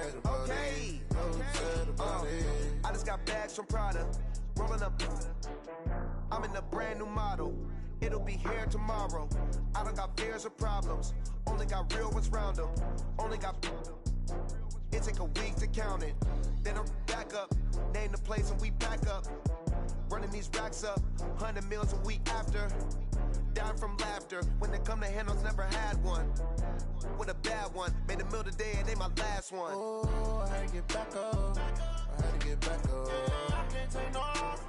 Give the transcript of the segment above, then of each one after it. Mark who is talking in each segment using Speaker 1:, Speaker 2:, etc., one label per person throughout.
Speaker 1: sad about it. No sad about it.
Speaker 2: I just got bags from Prada, rolling up. I'm in a brand new model. It'll be here tomorrow. I don't got fears or problems. Only got real ones round them. Only got. It take a week to count it. Then I'm back up. Name the place and we back up. Running these racks up. 100 meals a week after. Dying from laughter. When they come to handles, never had one. With a bad one. Made a meal today and they my last one.
Speaker 1: Oh, I had to get back up. I had to get back up.
Speaker 3: I can't take no loss.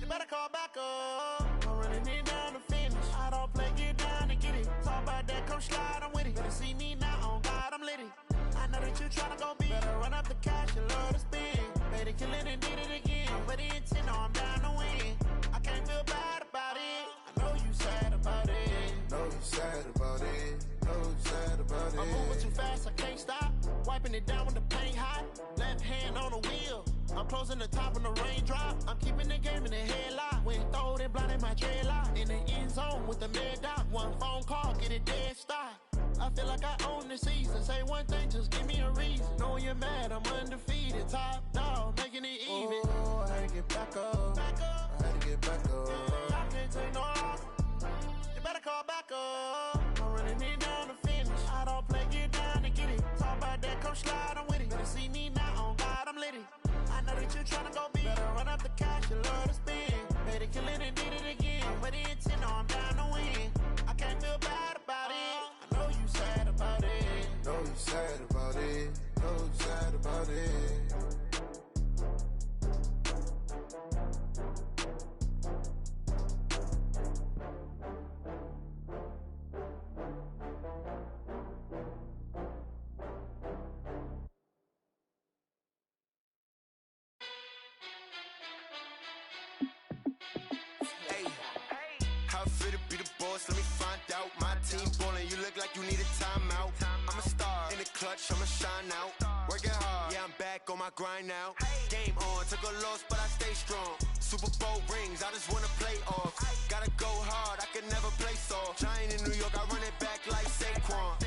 Speaker 3: You better call back up. I'm running it down to finish. I don't play, get down to get it. Talk about that, come slide, I'm with it. Better see me now, on God, I'm litty. I know that you tryna go big. Better run up the cash, you love to spend. Better kill it and did it again. I put it in 10, no, I'm down to win. I can't feel bad about it. I know you sad about it.
Speaker 1: Know you sad about it. Know you sad about it.
Speaker 3: I'm moving too fast, I can't stop. Wiping it down when the paint hot. Left hand on the wheel. I'm closing the top when the raindrop. I'm keeping the game in the headlock. When throwed and blinded my dreadlock. In the end zone with the mid dot. One phone call, get it dead stop. I feel like I own the season. Say one thing, just give me a reason. Knowing you're mad, I'm undefeated. Top dog, making it even.
Speaker 1: Oh, I had to get back up. I had to get back up.
Speaker 3: I can't take no loss. You better call back up. I'm running it down to finish. I don't play, get down to get it. Talk about that, come slide, I'm with it. Better see me now, on God, I'm litty. I know that you tryna go big. Better run up the cash, you love to spend. Better kill it and did it again. Put it in 10, no, I'm down to win. I can't feel bad about it. I know you sad about it.
Speaker 1: Know you sad about it. Know you sad about it.
Speaker 2: How fit to be the boss? Let me find out. My team ballin', you look like you need a timeout. I'm a star in the clutch, I'ma shine out. Working hard, yeah, I'm back on my grind now. Game on, took a loss, but I stay strong. Super Bowl rings, I just wanna play off. Gotta go hard, I can never play soft. Giant in New York, I run it back like Saquon.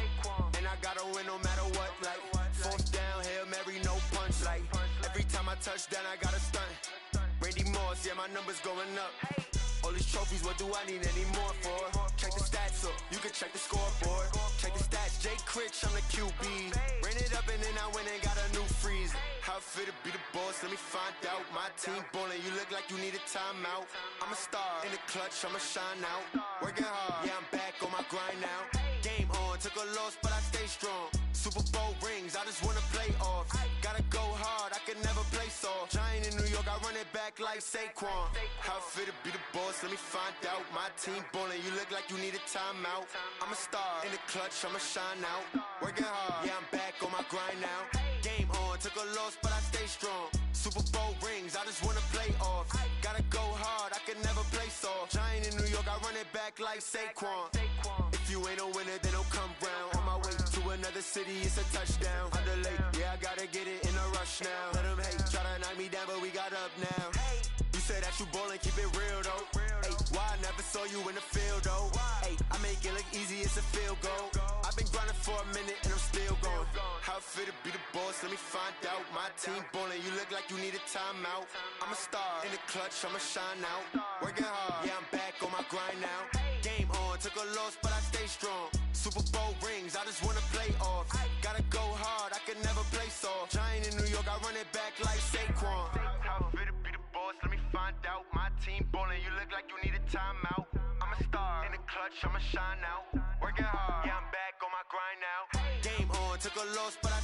Speaker 2: And I gotta win no matter what, like fourth down, Hail Mary, no punch. Like every time I touch down, I gotta stunt. Randy Moss, yeah, my numbers going up. All these trophies, what do I need any more for? Check the stats up, you can check the scoreboard. Check the stats, Jay Critch, I'm the QB. Ran it up and then I went and got a new freeze. How fit to be the boss, let me find out. My team ballin', you look like you need a timeout. I'm a star in the clutch, I'ma shine out. Working hard, yeah, I'm back on my grind now. Game on, took a loss, but I stay strong. Super Bowl rings, I just wanna play off. Gotta go hard, I can never play soft. Giant in New York, I run it back like Saquon. How fit to be the boss, let me find out. My team ballin', you look like you need a timeout. I'm a star in the clutch, I'ma shine out. Working hard, yeah, I'm back on my grind now. Game on, took a loss, but I stay strong. Super Bowl rings, I just wanna play off. Gotta go hard, I can never play soft. Giant in New York, I run it back like Saquon. If you ain't a winner, then don't come round. On my way to another city, it's a touchdown. Underlay, yeah, I gotta get it in a rush now. Let them hate, try to knock me down, but we got up now. You say that you ballin', keep it real though. Hey, why I never saw you in the field though? Hey, I make it look easy, it's a field goal. I've been grinding for a minute and I'm still going. How fit to be the boss, let me find out. My team ballin', you look like you need a timeout. I'm a star in the clutch, I'ma shine out. Working hard, yeah, I'm back on my grind now. Game on, took a loss, but I stay strong. Super Bowl rings, I just wanna play off. Gotta go hard, I can never play soft. Giant in New York, I run it back like Saquon. How fit to be the boss, let me find out. My team ballin', you look like you need a timeout. I'm a star in the clutch, I'ma shine out. Working hard, yeah, I'm back on my grind now. Game on, took a loss, but I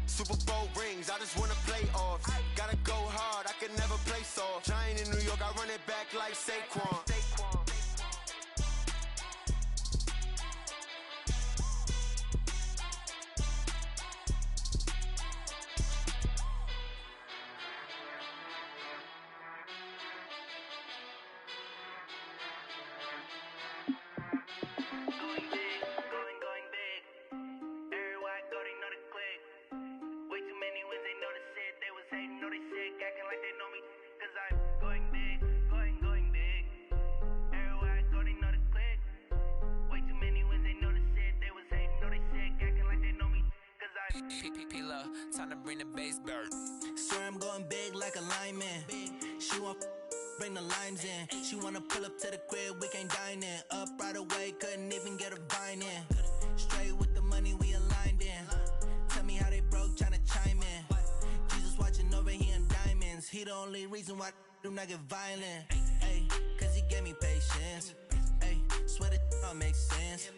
Speaker 2: Super Bowl rings, I just wanna play off. Gotta go hard, I can never play soft. Giant in New York, I run it back like Saquon.
Speaker 4: Acting like they know me, cause I'm going big, going big.
Speaker 2: P-P-P-Love, time to bring the bass bird.
Speaker 3: Swear I'm going big like a lineman. She want bring the limes in. She wanna pull up to the crib, we can't dine in. Up right away, couldn't even get a vine in. Straight with the money we aligned in. Tell me how they broke, tryna chime in. Jesus watching over, he in diamonds. He the only reason why I do not get violent. Ay, cause he gave me patience. Ay, swear that all makes sense.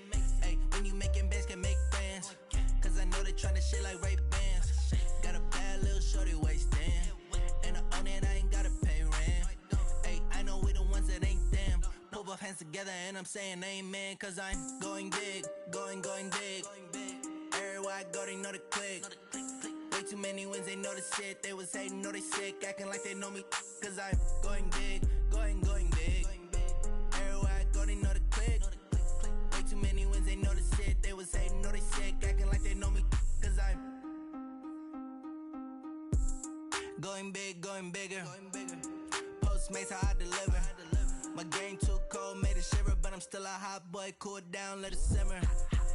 Speaker 3: Ay, when you making bands, can make friends. Cause I know they tryna shit like Ray-Bans. Got a bad little shorty wasting. And I own it, I ain't gotta pay rent. Ay, I know we the ones that ain't them. Pull both hands together and I'm saying amen. Cause I'm going big, going big. Everywhere I go, they know the click. Way too many wins, they know the shit. They was hating, know they sick, acting like they know me. Cause I'm going big, going big. Everywhere I go, they know the click. Way too many wins, they know the shit. They was hating, know they sick, acting like they know me. Cause I'm going big, going bigger. Postmates how I deliver. My game too cold, made it shiver. But I'm still a hot boy, cool it down, let it simmer.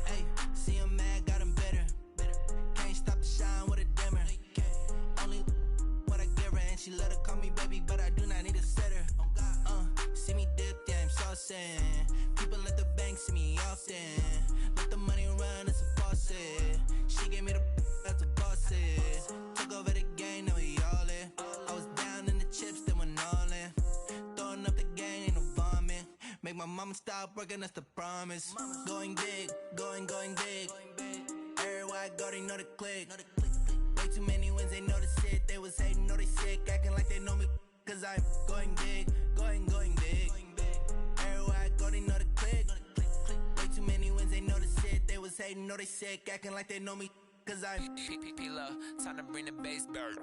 Speaker 3: Hey, see him mad, got him bitter. Can't stop the shine with a dimmer. Only what I give her, and she let her call me baby, but I do not need a sitter. See me dip, yeah, I'm saucing. People at the bank see me often. Let the money run, it's a faucet. She gave me the that's a boss it. Took over the game, now we all in. I was down in the chips, then went all in. Throwing up the gang, ain't no vomit. Make my mama stop working, that's the promise. Going big, going big. Everywhere I go, they know the click. Way too many wins, they know the shit. They was hating, know they sick, acting like they know me. Cause I'm going big, going big. Everywhere I go, they know the click. Way too many wins, they know the shit. They was hating, know they sick, acting like they know me. Cause I'm
Speaker 2: P-P-P-Love, time to bring the bass bird.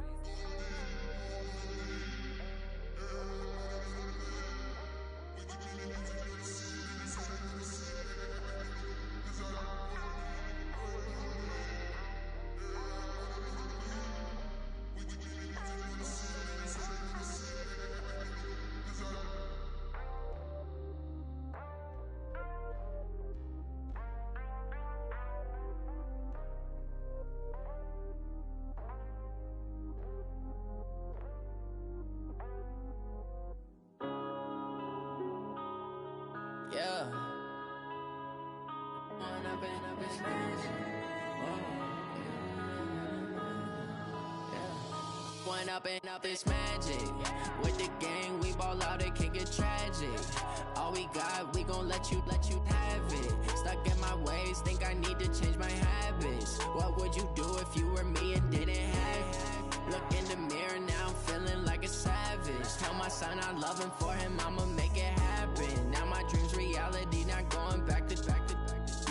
Speaker 4: Yeah. One up and up is magic. With the gang, we ball out, it can get tragic. All we got, we gon' let you have it. Stuck in my ways, think I need to change my habits. What would you do if you were me and didn't have it? Look in the mirror, now I'm feeling like a savage. Tell my son I love him, for him I'ma make it happen. Now my dream's reality, not going back to.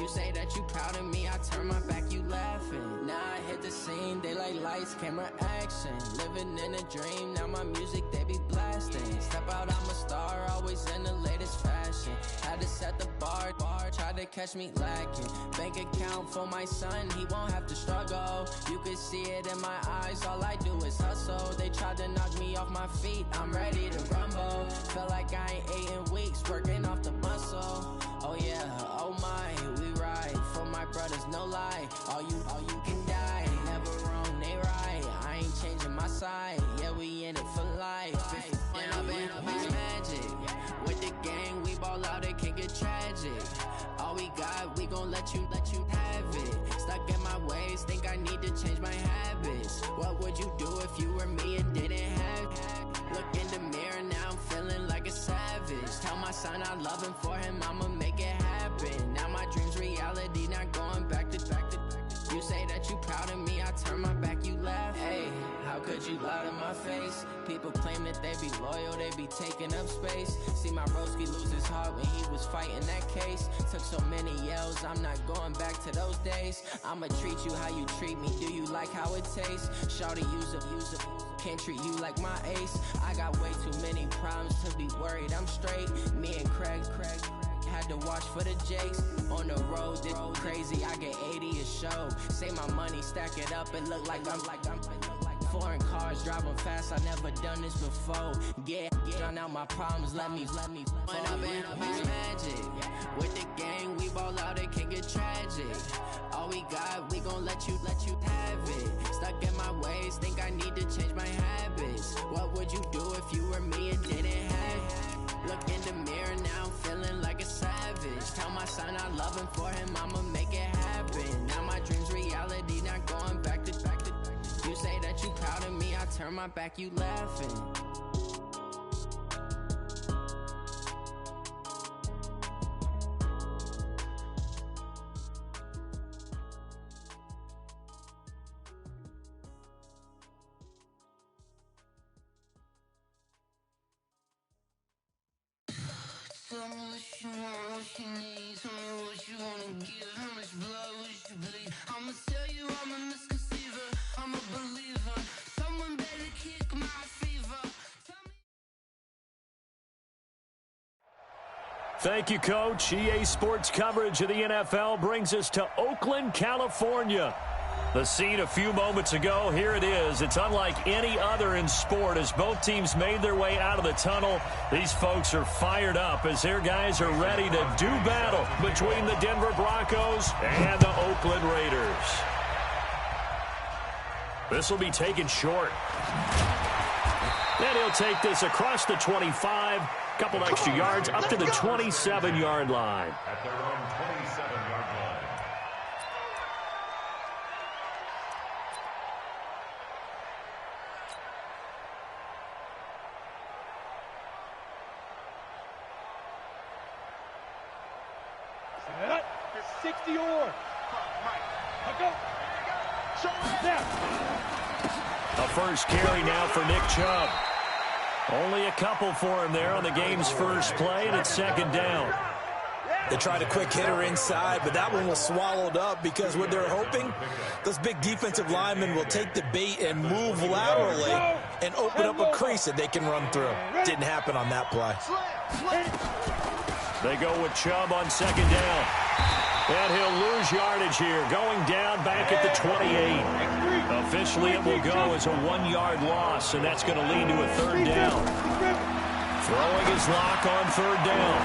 Speaker 4: You say that you proud of me, I turn my back, you laughing. Now I hit the scene, daylight lights, camera action. Living in a dream, now my music, they be blasting. Step out, I'm a star, always in the latest fashion. Had to set the bar, try to catch me lacking. Bank account for my son, he won't have to struggle. You can see it in my eyes, all I do is hustle. They tried to knock me off my feet, I'm ready to rumble. Felt like I ain't ate in weeks, working off the muscle. Oh yeah, oh my, we ride for my brothers, no lie. All you can die, never wrong, they right. I ain't changing my side, yeah, we in it for life. When up and up is magic. With the gang, we ball out, it can get tragic. All we got, we gon' let you have it. Stuck in my ways, think I need to change my habits. What would you do if you were me and didn't have it? Look in the mirror, now I'm feeling like a savage. Tell my son I love him, for him I'ma make it happen. Now my dream's reality, not going back to. You say that you proud of me, I turn my back, you laugh. Hey, how could you lie to my face? People claim that they be loyal, they be taking up space. See my broski lose his heart when he was fighting that case. Took so many yells, I'm not going back to those days. I'ma treat you how you treat me, do you like how it tastes? Shawty, use up, can't treat you like my ace. I got way too many problems to be worried, I'm straight. Me and Craig had to watch for the Jakes. On the road, this crazy, I get 80 a show. Say my money, stack it up, and look like I'm Foreign cars, driving fast, I never done this before. Drown out my problems, let me When I've been magic. With the gang, we ball out, it can get tragic. All we got, we gon' let you have it. Stuck in my ways, think I need to change my habits. What would you do if you were me and didn't have it? Look in the mirror now, I'm feeling like a savage. Tell my son I love him, for him I'ma make it happen. Now my dream's reality, not going back to. You say that you proud of me, I turn my back, you laughing.
Speaker 5: Tell me what you want, what you need. Tell me what you wanna give. How much blood would you bleed? I'ma tell you I'm a misconceiver. I'm a believer. Someone better kick my fever.
Speaker 6: Thank you, Coach. EA Sports coverage of the NFL brings us to Oakland, California. The scene a few moments ago, here it is. It's unlike any other in sport as both teams made their way out of the tunnel. These folks are fired up as their guys are ready to do battle between the Denver Broncos and the Oakland Raiders. This will be taken short. And he'll take this across the 25, couple extra yards up to the 27-yard line.
Speaker 7: At their own 27-yard line.
Speaker 8: You're 60 or.
Speaker 6: A first carry now for Nick Chubb. Only a couple for him there on the game's first play, and it's second down.
Speaker 9: They tried a quick hitter inside, but that one was swallowed up because what they're hoping, those big defensive linemen will take the bait and move laterally and open up a crease that they can run through. Didn't happen on that play.
Speaker 6: They go with Chubb on second down. And he'll lose yardage here, going down back at the 28. Officially, it will go as a 1-yard loss, and that's going to lead to a third down. Throwing his lock on third down.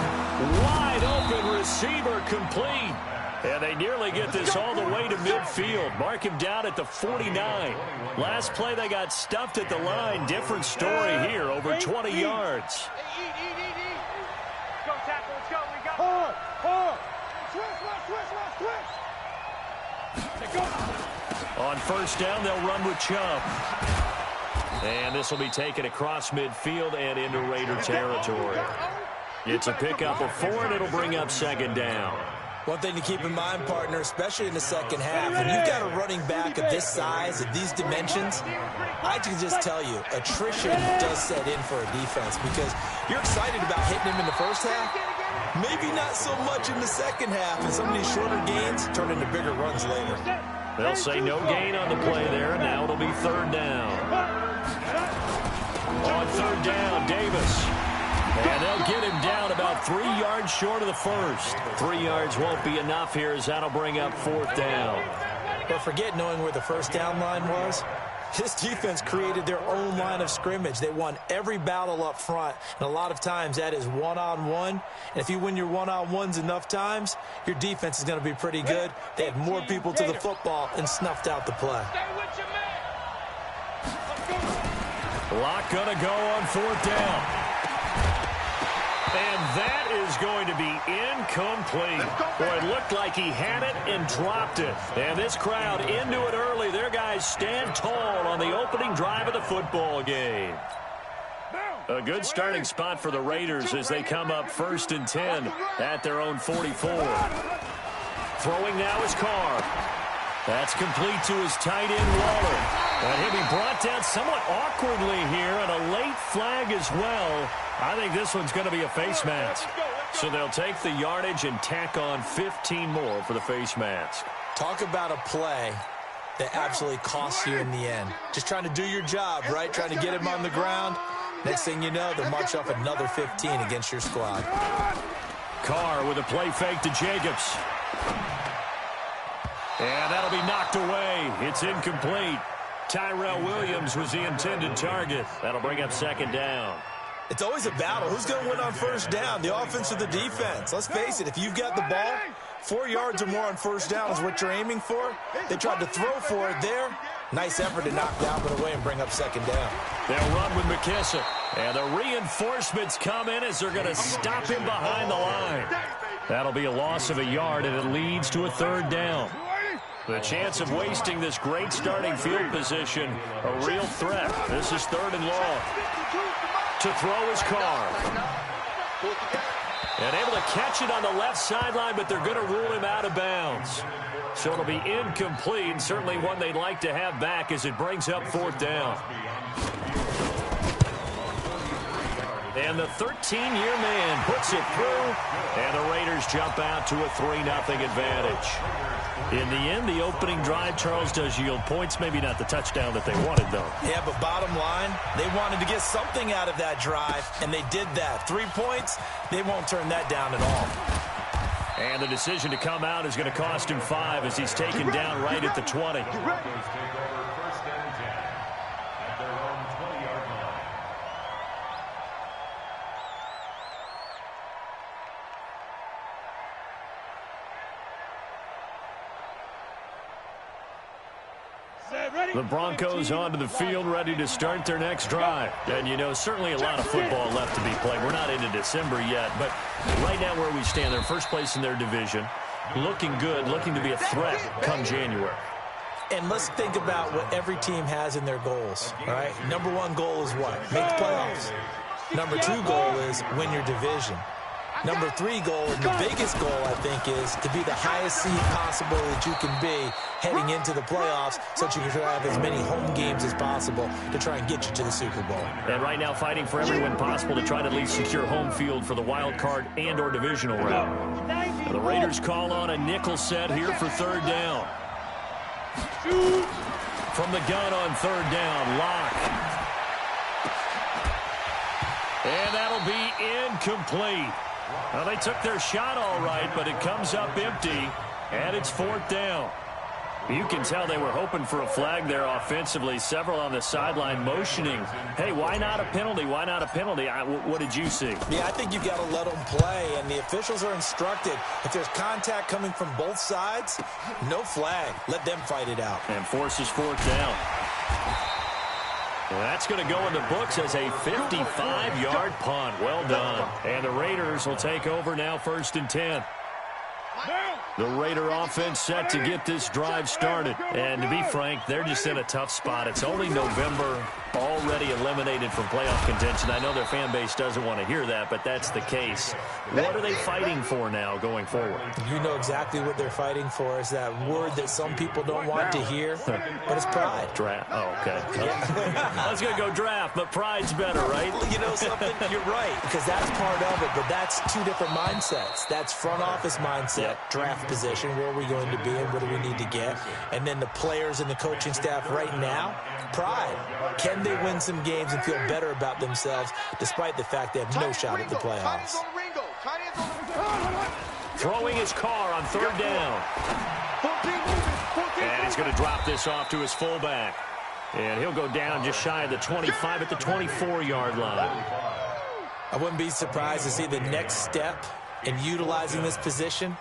Speaker 6: Wide open receiver complete. And they nearly get this all the way to midfield. Mark him down at the 49. Last play, they got stuffed at the line. Different story here, over 20 yards.
Speaker 8: Go, tackle, let's go. We got hard.
Speaker 6: On first down, they'll run with Chubb. And this will be taken across midfield and into Raider territory. It's a pickup of 4, and it'll bring up second down.
Speaker 9: One thing to keep in mind, partner, especially in the second half, when you've got a running back of this size, of these dimensions, I can just tell you, attrition does set in for a defense because you're excited about hitting him in the first half. Maybe not so much in the second half, and some of these shorter gains turn into bigger runs later.
Speaker 6: They'll say no gain on the play there, and now it'll be third down. On third down, Davis. And they'll get him down about 3 yards short of the first. 3 yards won't be enough here as that'll bring up fourth down.
Speaker 9: But forget knowing where the first down line was. This defense created their own line of scrimmage. They won every battle up front, and a lot of times that is one-on-one. And if you win your one-on-ones enough times, your defense is going to be pretty good. They had more people to the football and snuffed out the play.
Speaker 6: Lock going to go on fourth down. And that is going to be incomplete. Boy, it looked like he had it and dropped it. And this crowd into it early. Their guys stand tall on the opening drive of the football game. A good starting spot for the Raiders as they come up 1st and 10 at their own 44. Throwing now is Carr. That's complete to his tight end, Waller. And he'll be brought down somewhat awkwardly here, and a late flag as well. I think this one's going to be a face mask. So they'll take the yardage and tack on 15 more for the face mask.
Speaker 9: Talk about a play that absolutely costs you in the end. Just trying to do your job, right? Trying to get him on the ground. Next thing you know, they'll march off another 15 against your squad.
Speaker 6: Carr with a play fake to Jacobs. And that'll be knocked away. It's incomplete. Tyrell Williams was the intended target. That'll bring up second down.
Speaker 9: It's always a battle. Who's going to win on first down, the offense or the defense? Let's face it, if you've got the ball, 4 yards or more on first down is what you're aiming for. They tried to throw for it there. Nice effort to knock Dalvin away and bring up second down.
Speaker 6: They'll run with McKissick. And the reinforcements come in as they're going to stop him behind the line. That'll be a loss of a yard, and it leads to a third down. The chance of wasting this great starting field position, a real threat. This is third and long. To throw his car. And able to catch it on the left sideline, but they're going to rule him out of bounds. So it'll be incomplete, and certainly one they'd like to have back as it brings up fourth down. And the 13-year man puts it through, and the Raiders jump out to a 3-0 advantage. In the end, the opening drive, Charles, does yield points. Maybe not the touchdown that they wanted, though.
Speaker 9: Yeah, but bottom line, they wanted to get something out of that drive, and they did that. 3 points, they won't turn that down at all.
Speaker 6: And the decision to come out is going to cost him 5 as he's taken down right at the 20. The Broncos onto the field, ready to start their next drive. And, you know, certainly a lot of football left to be played. We're not into December yet, but right now where we stand, they're first place in their division, looking good, looking to be a threat come January.
Speaker 9: And let's think about what every team has in their goals, all right? Number 1 goal is what? Make the playoffs. Number 2 goal is win your division. Number 3 goal, and the biggest goal, I think, is to be the highest seed possible that you can be heading into the playoffs so that you can have as many home games as possible to try and get you to the Super Bowl.
Speaker 6: And right now fighting for every win possible to try to at least secure home field for the wild card and or divisional round. Now the Raiders call on a nickel set here for third down. From the gun on third down, Locke. And that'll be incomplete. Well, they took their shot all right, but it comes up empty, and it's fourth down. You can tell they were hoping for a flag there offensively. Several on the sideline motioning, hey, why not a penalty? Why not a penalty? What did you see?
Speaker 9: Yeah, I think you've got to let them play, and the officials are instructed. If there's contact coming from both sides, no flag. Let them fight it out.
Speaker 6: And forces fourth down. Well, that's going to go in the books as a 55-yard punt. Well done. And the Raiders will take over now, 1st and 10. The Raider offense set to get this drive started. And to be frank, they're just in a tough spot. It's only November, already eliminated from playoff contention. I know their fan base doesn't want to hear that, but that's the case. What are they fighting for now going forward?
Speaker 9: You know exactly what they're fighting for. Is that word that some people don't want to hear, but it's pride.
Speaker 6: Draft. Oh, okay. I was going to go draft, but pride's better, right?
Speaker 9: Well, you know something? You're right, because that's part of it, but that's 2 different mindsets. That's front office mindset, draft position, where are we going to be and what do we need to get? And then the players and the coaching staff right now, pride. Can they win some games and feel better about themselves despite the fact they have no shot at the playoffs?
Speaker 6: Throwing his car on third down. And he's going to drop this off to his fullback. And he'll go down just shy of the 25 at the 24-yard line.
Speaker 9: I wouldn't be surprised to see the next step in utilizing this position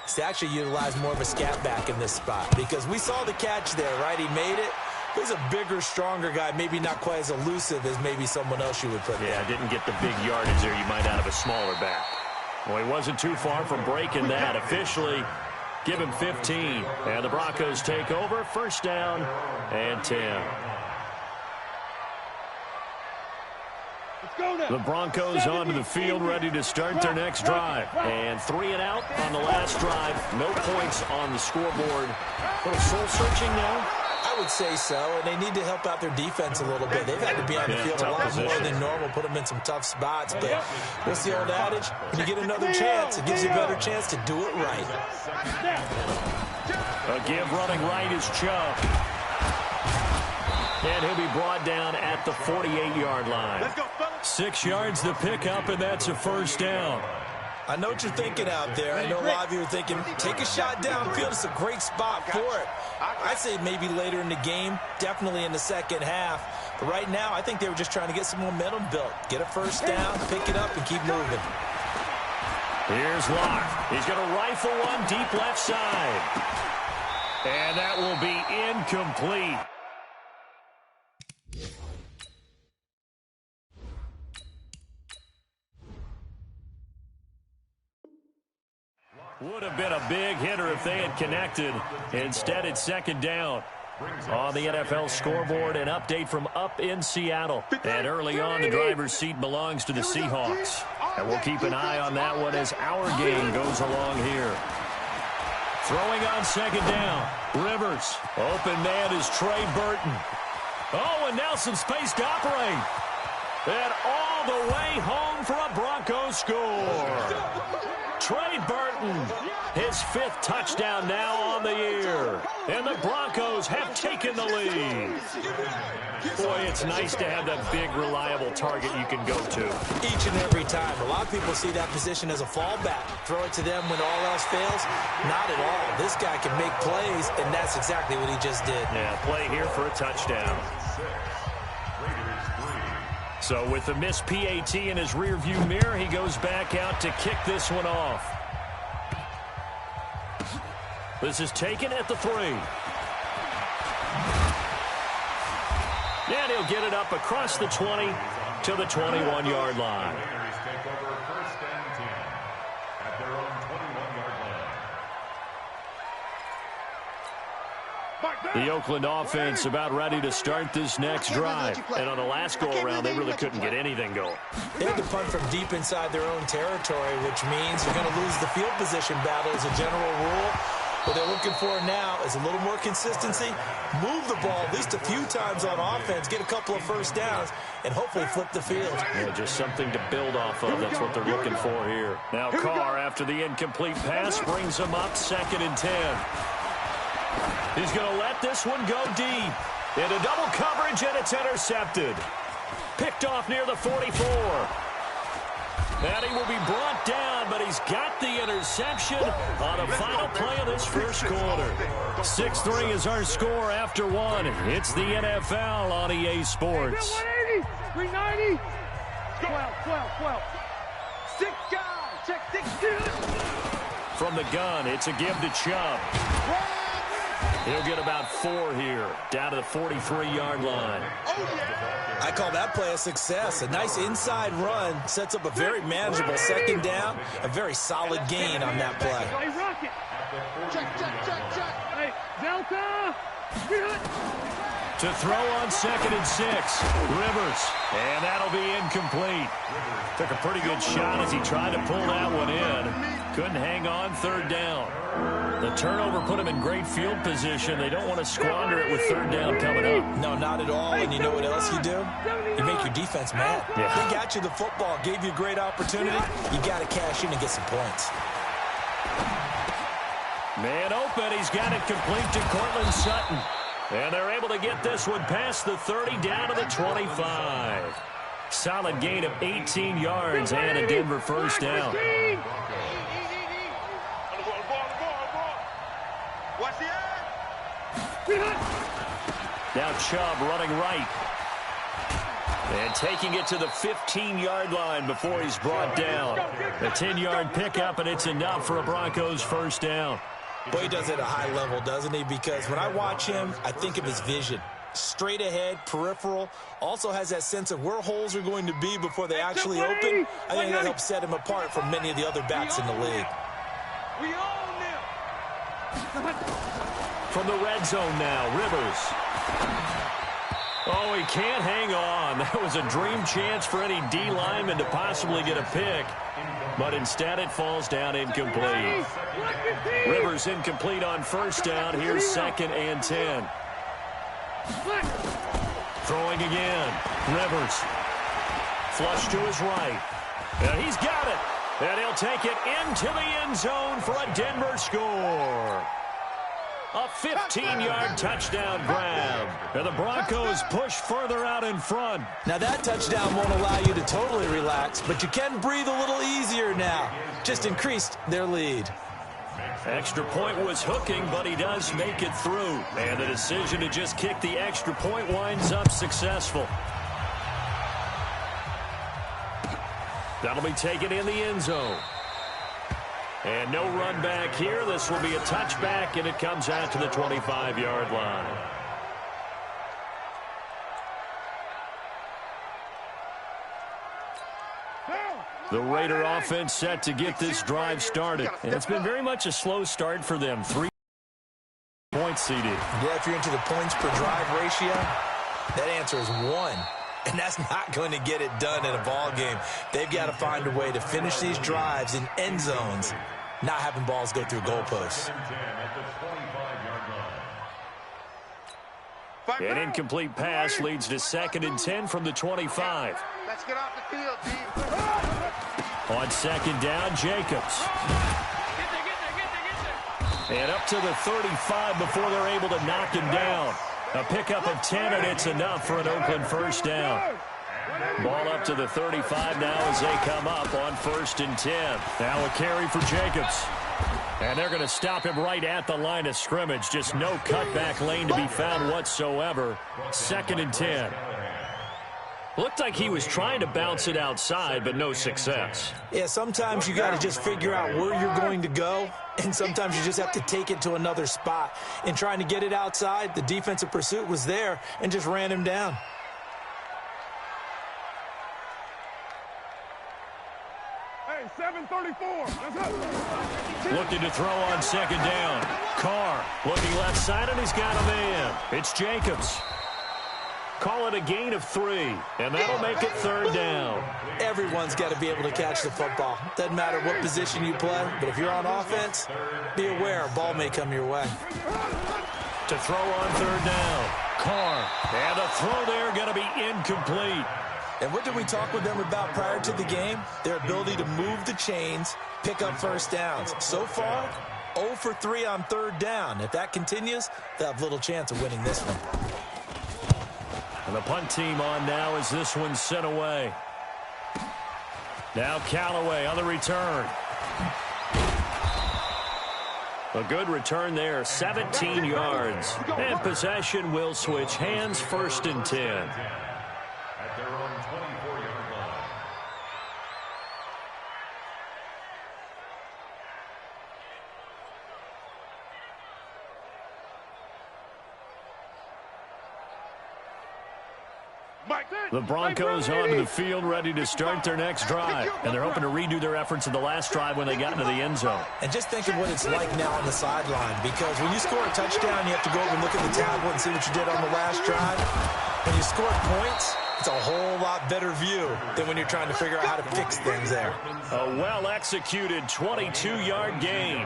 Speaker 9: is to actually utilize more of a scat back in this spot, because we saw the catch there, right? He made it. He's a bigger, stronger guy, maybe not quite as elusive as maybe someone else you would put there.
Speaker 6: Yeah, didn't get the big yardage there you might out of a smaller back. Well, he wasn't too far from breaking that. Officially, give him 15. And the Broncos take over, 1st down and 10. The Broncos onto the field, ready to start their next drive. And 3 and out on the last drive. No points on the scoreboard. A little soul-searching now.
Speaker 9: I would say so, and they need to help out their defense a little bit. They've had to be on the field a lot more than normal, put them in some tough spots. But what's the old adage? When you get another chance, it gives you a better chance to do it right.
Speaker 6: A give running right is Chubb. And he'll be brought down at the 48-yard line. 6 yards the pickup, and that's a 1st down.
Speaker 9: I know what you're thinking out there. I know a lot of you are thinking, take a shot downfield. It's a great spot for it. I'd say maybe later in the game, definitely in the second half. But right now, I think they were just trying to get some momentum built. Get a first down, pick it up, and keep moving.
Speaker 6: Here's Locke. He's going to rifle one deep left side. And that will be incomplete. Would have been a big hitter if they had connected. Instead, it's second down. On the NFL scoreboard, an update from up in Seattle. And early on, the driver's seat belongs to the Seahawks. And we'll keep an eye on that one as our game goes along here. Throwing on second down. Rivers. Open man is Trey Burton. Oh, and now some space to operate. And all the way home for a Broncos score. Trey Burton, his 5th touchdown now on the year. And the Broncos have taken the lead. Boy, it's nice to have that big, reliable target you can go to.
Speaker 9: Each and every time. A lot of people see that position as a fallback. Throw it to them when all else fails. Not at all. This guy can make plays, and that's exactly what he just did.
Speaker 6: Yeah, play here for a touchdown. So with the missed PAT in his rearview mirror, he goes back out to kick this one off. This is taken at the 3. And he'll get it up across the 20 to the 21-yard line. The Oakland offense about ready to start this next drive. And on the last go-around, they really couldn't get anything going.
Speaker 9: They had to punt from deep inside their own territory, which means you're going to lose the field position battle as a general rule. What they're looking for now is a little more consistency, move the ball at least a few times on offense, get a couple of first downs, and hopefully flip the field.
Speaker 6: Yeah, just something to build off of. That's what they're looking for here. Now Carr, after the incomplete pass, brings him up 2nd and 10. He's going to let this one go deep. Into double coverage, and it's intercepted. Picked off near the 44. And he will be brought down, but he's got the interception on the final play of this first quarter. 6-3 is our score after 1. It's the NFL on EA Sports.
Speaker 8: 180, 390, 12. 6 guys, check 6.
Speaker 6: From the gun, it's a give to Chubb. He'll get about 4 here, down to the 43-yard line.
Speaker 9: I call that play a success. A nice inside run sets up a very manageable second down, a very solid gain on that play.
Speaker 8: Hey, Rocket. Check. Hey, Delta.
Speaker 6: To throw on 2nd and 6, Rivers, and that'll be incomplete. Took a pretty good shot as he tried to pull that one in. Couldn't hang on 3rd down. The turnover put him in great field position. They don't want to squander it with 3rd down coming up.
Speaker 9: No, not at all. And you know what else you do? You make your defense mad.
Speaker 6: Yeah.
Speaker 9: They got you the football, gave you a great opportunity. You got to cash in and get some points.
Speaker 6: Man open. He's got it complete to Cortland Sutton. And they're able to get this one past the 30 down to the 25. Solid gain of 18 yards and a Denver first down. Now Chubb running right. And taking it to the 15-yard line before he's brought down. A 10-yard pickup, and it's enough for a Broncos first down.
Speaker 9: Boy, he does it at a high level, doesn't he? Because when I watch him, I think of his vision. Straight ahead, peripheral, also has that sense of where holes are going to be before they actually open. I think that helps set him apart from many of the other backs in the league.
Speaker 8: We own them.
Speaker 6: From the red zone now, Rivers. Oh, he can't hang on. That was a dream chance for any D lineman to possibly get a pick. But instead it falls down incomplete. Rivers incomplete on first down. Here's 2nd and 10. Throwing again. Rivers. Flush to his right. And he's got it. And he'll take it into the end zone for a Denver score. A 15-yard touchdown grab. And the Broncos push further out in front.
Speaker 9: Now that touchdown won't allow you to totally relax, but you can breathe a little easier now. Just increased their lead.
Speaker 6: Extra point was hooking, but he does make it through. And the decision to just kick the extra point winds up successful. That'll be taken in the end zone. And no run back here. This will be a touchback, and it comes out to the 25-yard line. The Raider offense set to get this drive started. And it's been very much a slow start for them. 3 points seeded.
Speaker 9: Yeah, if you're into the points per drive ratio, that answer is 1. And that's not going to get it done in a ball game. They've got to find a way to finish these drives in end zones, not having balls go through goalposts.
Speaker 6: An incomplete pass leads to 2nd and 10 from the 25.
Speaker 8: Let's get off the field, team.
Speaker 6: On 2nd down, Jacobs. And up to the 35 before they're able to knock him down. A pickup of 10, and it's enough for an Oakland first down. Ball up to the 35 now as they come up on 1st and 10. Now a carry for Jacobs. And they're going to stop him right at the line of scrimmage. Just no cutback lane to be found whatsoever. 2nd and 10. Looked like he was trying to bounce it outside, but no success.
Speaker 9: Yeah, sometimes you got to just figure out where you're going to go, and sometimes you just have to take it to another spot. In trying to get it outside, the defensive pursuit was there and just ran him down.
Speaker 8: Hey, 7:34.
Speaker 6: Looking to throw on 2nd down. Carr looking left side, and he's got a man. It's Jacobs. Call it a gain of 3, and that'll make it 3rd down.
Speaker 9: Everyone's got to be able to catch the football. Doesn't matter what position you play, but if you're on offense, be aware a ball may come your way.
Speaker 6: To throw on 3rd down. Carr. And a throw there going to be incomplete.
Speaker 9: And what did we talk with them about prior to the game? Their ability to move the chains, pick up first downs. So far, 0 for 3 on 3rd down. If that continues, they'll have little chance of winning this one.
Speaker 6: And the punt team on now as this one's sent away. Now Callaway on the return. A good return there, 17 yards. And possession will switch hands, 1st and 10.
Speaker 7: At their own 24-yard line.
Speaker 6: The Broncos onto the field ready to start their next drive. And they're hoping to redo their efforts in the last drive when they got into the end zone.
Speaker 9: And just think of what it's like now on the sideline, because when you score a touchdown, you have to go over and look at the tablet and see what you did on the last drive. When you score points, it's a whole lot better view than when you're trying to figure out how to fix things there.
Speaker 6: A well-executed 22-yard gain.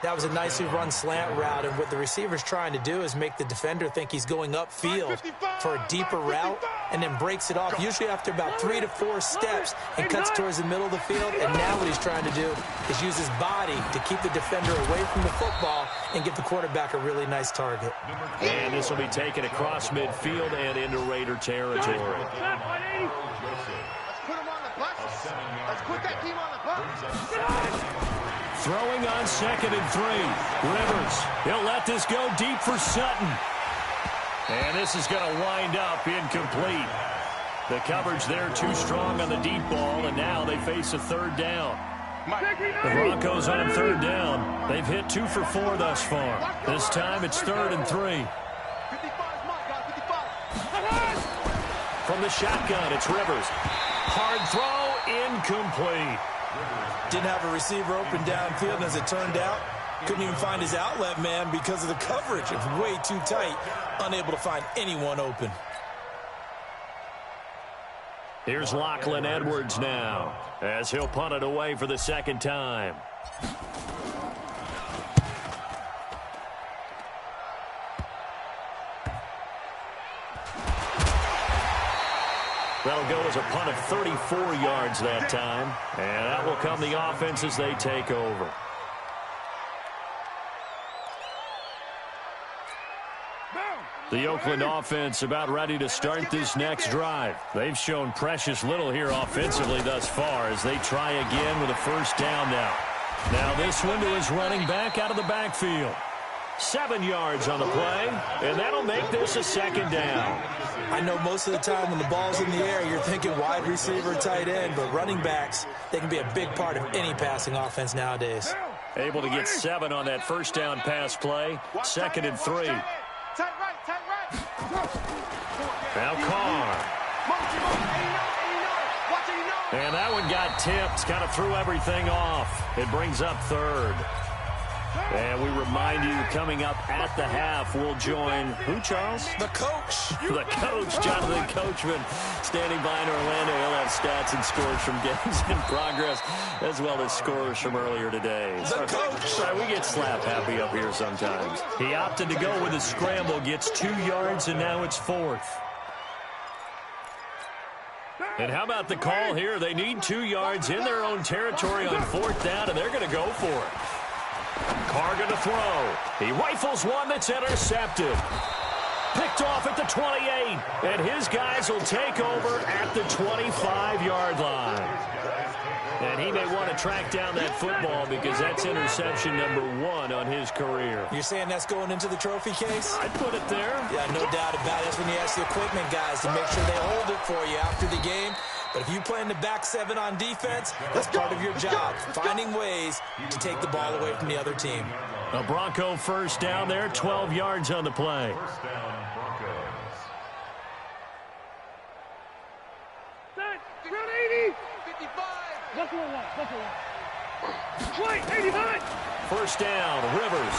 Speaker 9: That was a nicely run slant route, and what the receiver's trying to do is make the defender think he's going upfield for a deeper route and then breaks it off, usually after about 3 to 4 steps, and cuts towards the middle of the field. And now what he's trying to do is use his body to keep the defender away from the football and give the quarterback a really nice target.
Speaker 6: And this will be taken across midfield and into Raider territory.
Speaker 8: Let's put him on the bus. Let's put that team on the bus.
Speaker 6: Throwing on 2nd and 3. Rivers, he'll let this go deep for Sutton. And this is going to wind up incomplete. The coverage there too strong on the deep ball, and now they face a 3rd down. The Broncos on 3rd down. They've hit 2 for 4 thus far. This time it's 3rd and 3. From the shotgun, it's Rivers. Hard throw, incomplete.
Speaker 9: Didn't have a receiver open downfield, and as it turned out, couldn't even find his outlet man because of the coverage. It was way too tight, unable to find anyone open.
Speaker 6: Here's Lachlan Edwards now, as he'll punt it away for the 2nd time. That'll go as a punt of 34 yards that time. And that will come the offense as they take over. The Oakland offense about ready to start this next drive. They've shown precious little here offensively thus far as they try again with a first down now. Now this one to his running back out of the backfield. 7 yards on the play, and that'll make this a second down.
Speaker 9: I know most of the time when the ball's in the air, you're thinking wide receiver, tight end, but running backs, they can be a big part of any passing offense nowadays.
Speaker 6: Able to get 7 on that first down pass play. 2nd and 3. Now Carr. And that one got tipped, kind of threw everything off. It brings up 3rd. And we remind you, coming up at the half, we'll join who, Charles?
Speaker 9: The coach.
Speaker 6: The coach, Jonathan Coachman, standing by in Orlando. He'll have stats and scores from games in progress, as well as scores from earlier today.
Speaker 9: The coach.
Speaker 6: Sorry, we get slap happy up here sometimes. He opted to go with a scramble, gets 2 yards, and now it's 4th. And how about the call here? They need 2 yards in their own territory on 4th down, and they're going to go for it. Carr going to throw. He rifles one that's intercepted. Picked off at the 28. And his guys will take over at the 25-yard line. And he may want to track down that football because that's interception number 1 on his career.
Speaker 9: You're saying that's going into the trophy case?
Speaker 6: I'd put it there.
Speaker 9: Yeah, no doubt about it. That's when you ask the equipment guys to make sure they hold it for you after the game. But if you play in the back 7 on defense, that's part of your job, finding ways to take the ball away from the other team.
Speaker 6: A Bronco first down there, 12 yards on the play.
Speaker 7: First down, Broncos.
Speaker 8: Set, round 80. 55. Buffalo one. 85.
Speaker 6: First down, Rivers.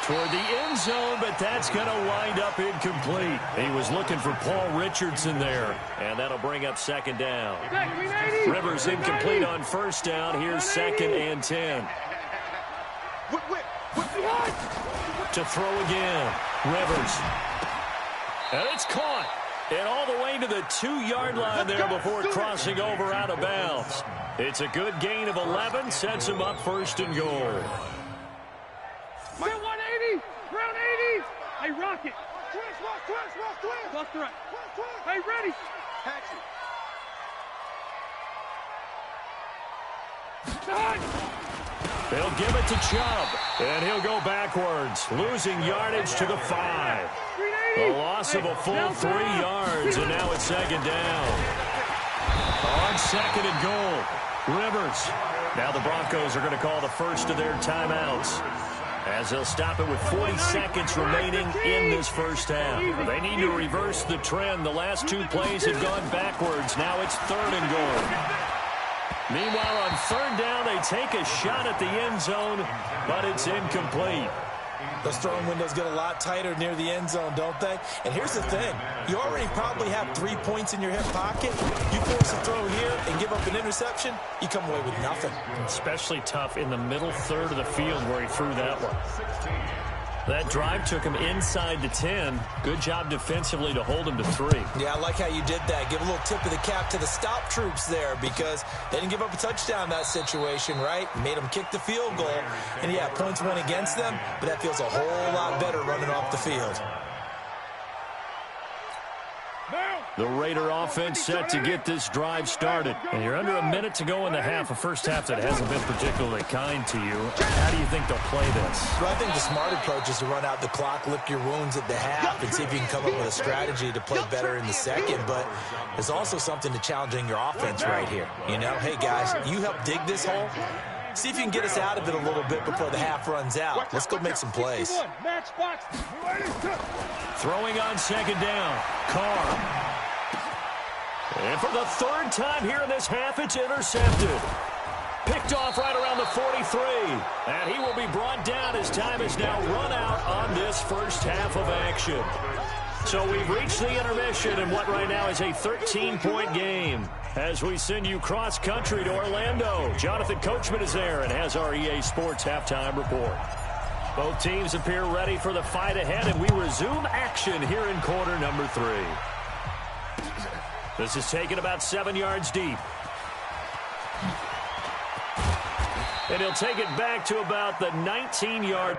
Speaker 6: Toward the end zone, but that's going to wind up incomplete. He was looking for Paul Richardson there, and that'll bring up 2nd down. Rivers incomplete on first down. Here's 2nd and 10. To throw again, Rivers. And it's caught. And all the way to the 2-yard line there before crossing over out of bounds. It's a good gain of 11, sets him up 1st and goal.
Speaker 8: 180, round 80. Hey, Rocket. Twist. Left to right. Hey, ready.
Speaker 6: They'll give it to Chubb, and he'll go backwards, losing yardage to the 5. A loss of a full 3 yards, and now it's 2nd down. On 2nd and goal, Rivers. Now the Broncos are going to call the first of their timeouts, as they'll stop it with 40 seconds remaining in this first half. They need to reverse the trend. The last 2 plays have gone backwards. Now it's 3rd and goal. Meanwhile, on 3rd down, they take a shot at the end zone, but it's incomplete.
Speaker 9: Those throwing windows get a lot tighter near the end zone, don't they? And here's the thing. You already probably have 3 points in your hip pocket. You force a throw here and give up an interception, you come away with nothing.
Speaker 6: Especially tough in the middle 3rd of the field where he threw that one. That drive took him inside the 10. Good job defensively to hold him to 3.
Speaker 9: Yeah, I like how you did that. Give a little tip of the cap to the stop troops there because they didn't give up a touchdown in that situation, right? Made them kick the field goal. And, yeah, points went against them, but that feels a whole lot better running off the field.
Speaker 6: The Raider offense set to get this drive started. And you're under a minute to go in the half, a first half that hasn't been particularly kind to you. How do you think they'll play this?
Speaker 9: Well, I think the smart approach is to run out the clock, lick your wounds at the half, and see if you can come up with a strategy to play better in the second. But there's also something to challenging your offense right here. You know, hey, guys, you help dig this hole. See if you can get us out of it a little bit before the half runs out. Let's go make some plays.
Speaker 6: Throwing on 2nd down, Carr. And for the 3rd time here in this half, it's intercepted. Picked off right around the 43. And he will be brought down as time is now run out on this first half of action. So we've reached the intermission in what right now is a 13-point game. As we send you cross-country to Orlando, Jonathan Coachman is there and has our EA Sports halftime report. Both teams appear ready for the fight ahead, and we resume action here in quarter number 3. This is taken about 7 yards deep. And he'll take it back to about the 19-yard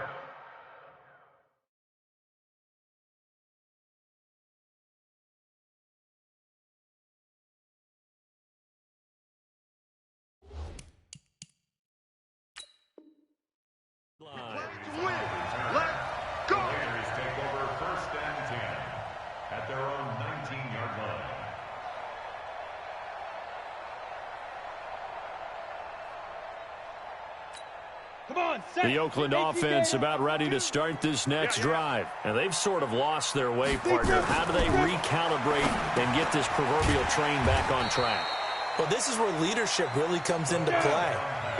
Speaker 6: The Oakland offense about ready to start this next drive. And they've sort of lost their way, partner. How do they recalibrate and get this proverbial train back on track?
Speaker 9: Well, this is where leadership really comes into play.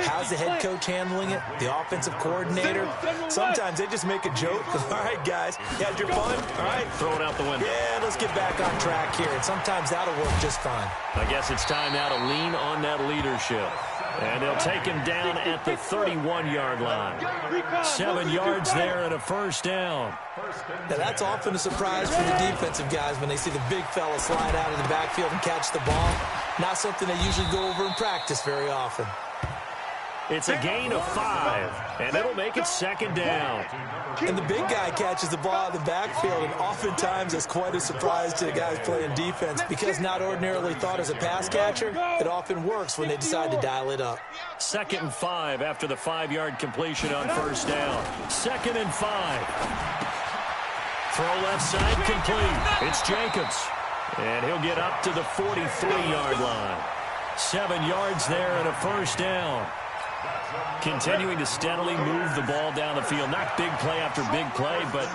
Speaker 9: How's the head coach handling it? The offensive coordinator? Sometimes they just make a joke. All right, guys, you had your fun? All right.
Speaker 6: Throw it out the window.
Speaker 9: Yeah, let's get back on track here. And sometimes that'll work just fine.
Speaker 6: I guess it's time now to lean on that leadership. And they'll take him down at the 31-yard line. 7 yards there and a first down.
Speaker 9: Now, that's often a surprise for the defensive guys when they see the big fella slide out of the backfield and catch the ball. Not something they usually go over in practice very often.
Speaker 6: It's a gain of 5, and it'll make it second down.
Speaker 9: And the big guy catches the ball out of the backfield, and oftentimes that's quite a surprise to the guys playing defense because not ordinarily thought as a pass catcher, it often works when they decide to dial it up.
Speaker 6: 2nd and 5 after the 5-yard completion on first down. 2nd and 5. Throw left side complete. It's Jacobs. And he'll get up to the 43-yard line. 7 yards there and a first down. Continuing to steadily move the ball down the field. Not big play after big play, but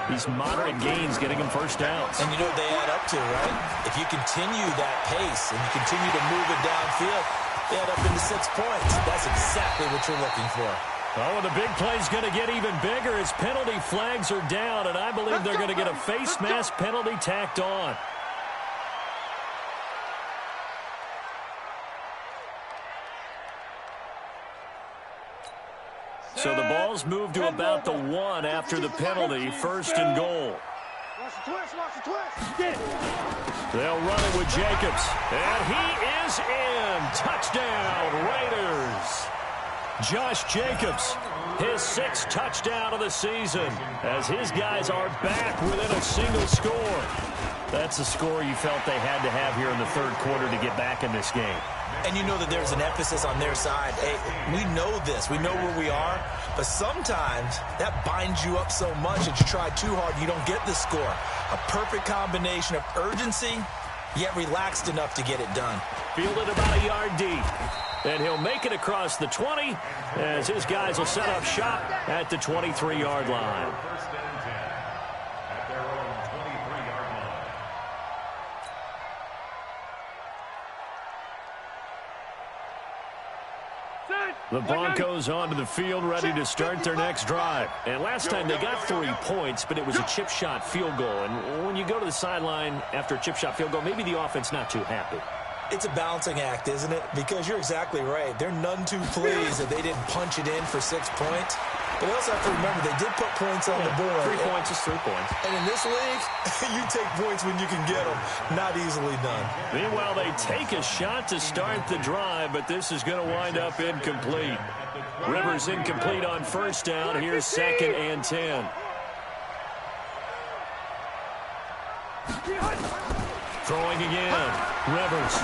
Speaker 6: these moderate gains getting them first downs.
Speaker 9: And you know what they add up to, right? If you continue that pace and you continue to move it downfield, they add up into 6 points. That's exactly what you're looking for.
Speaker 6: Oh, and the big play's going to get even bigger as penalty flags are down, and I believe they're going to get a face mask penalty tacked on. So the ball's moved to about the 1 after the penalty, 1st and goal. They'll run it with Jacobs. And he is in. Touchdown, Raiders. Josh Jacobs, his 6th touchdown of the season, as his guys are back within a single score. That's a score you felt they had to have here in the 3rd quarter to get back in this game.
Speaker 9: And you know that there's an emphasis on their side. Hey, we know this. We know where we are. But sometimes that binds you up so much that you try too hard, you don't get the score. A perfect combination of urgency, yet relaxed enough to get it done.
Speaker 6: Fielded about a yard deep. And he'll make it across the 20 as his guys will set up shop at the 23-yard line. The Broncos onto the field, ready to start their next drive. And last time they got 3 points, but it was a chip shot field goal. And when you go to the sideline after a chip shot field goal, maybe the offense not too happy.
Speaker 9: It's a balancing act, isn't it? Because you're exactly right. They're none too pleased that they didn't punch it in for 6 points. But they also have to remember they did put points on the board.
Speaker 6: 3 points is 3 points.
Speaker 9: And in this league, you take points when you can get them. Not easily done.
Speaker 6: Meanwhile, they take a shot to start the drive, but this is going to wind up incomplete. Rivers incomplete on first down. Here's 2nd and 10. Throwing again. Rivers.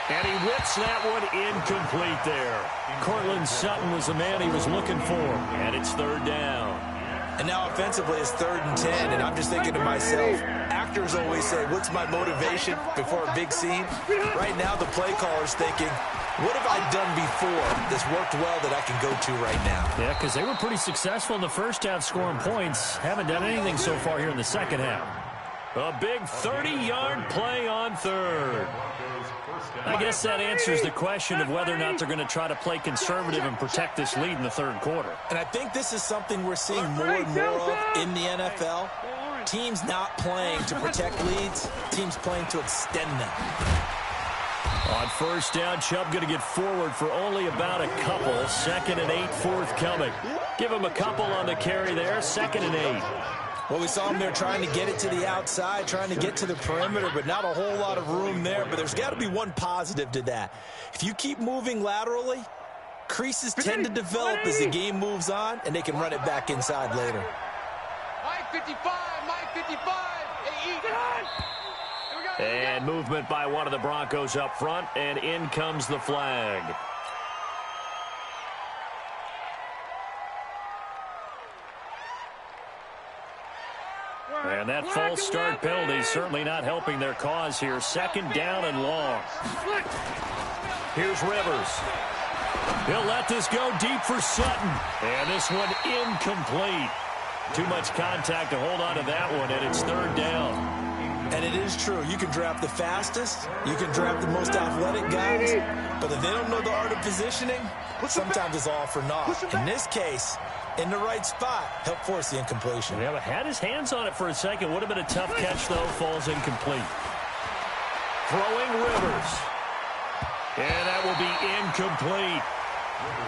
Speaker 6: And he whips that one incomplete there. Cortland Sutton was the man he was looking for. And it's 3rd down.
Speaker 9: And now offensively it's 3rd and 10. And I'm just thinking to myself, actors always say, what's my motivation before a big scene? Right now the play caller's thinking, what have I done before that's worked well that I can go to right now?
Speaker 6: Yeah, because they were pretty successful in the first half scoring points. Haven't done anything so far here in the second half. A big 30-yard play on 3rd. I guess that answers the question of whether or not they're going to try to play conservative and protect this lead in the 3rd quarter.
Speaker 9: And I think this is something we're seeing more and more of in the NFL. Teams not playing to protect leads, teams playing to extend them.
Speaker 6: On first down, Chubb going to get forward for only about a couple. 2nd and 8 forthcoming. Give him a couple on the carry there. 2nd and 8.
Speaker 9: Well, we saw him there trying to get it to the outside, trying to get to the perimeter, but not a whole lot of room there. But there's got to be one positive to that. If you keep moving laterally, creases tend to develop as the game moves on, and they can run it back inside later.
Speaker 8: Mike 55, Mike 55.
Speaker 6: And movement by one of the Broncos up front, and in comes the flag. And that false start penalty certainly not helping their cause here. 2nd down and long. Here's Rivers. He'll let this go deep for Sutton. And this one incomplete. Too much contact to hold on to that one, and it's third down.
Speaker 9: And it is true. You can draft the fastest. You can draft the most athletic guys. But if they don't know the art of positioning, sometimes it's all for naught. In this case, in the right spot, help force the incompletion.
Speaker 6: Yeah, but had his hands on it for a second. Would have been a tough catch, though. Falls incomplete. Throwing Rivers. And that will be incomplete.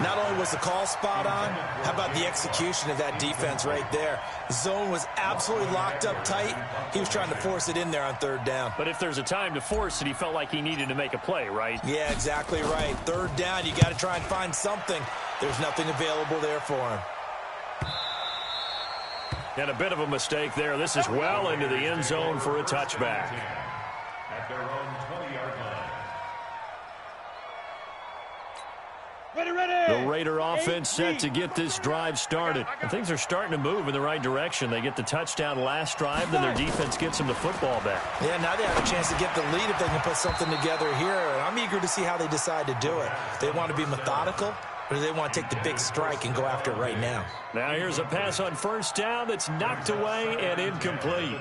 Speaker 9: Not only was the call spot on, how about the execution of that defense right there? The zone was absolutely locked up tight. He was trying to force it in there on third down.
Speaker 6: But if there's a time to force it, he felt like he needed to make a play, right?
Speaker 9: Yeah, exactly right. Third down, you got to try and find something. There's nothing available there for him.
Speaker 6: And a bit of a mistake there. This is well into the end zone for a touchback.
Speaker 7: At their own 20-yard line.
Speaker 6: The Raider offense set to get this drive started. And things are starting to move in the right direction. They get the touchdown last drive, then their defense gets them the football back.
Speaker 9: Yeah, now they have a chance to get the lead if they can put something together here. And I'm eager to see how they decide to do it. They want to be methodical, or do they want to take the big strike and go after it right now?
Speaker 6: Now here's a pass on first down that's knocked away and incomplete.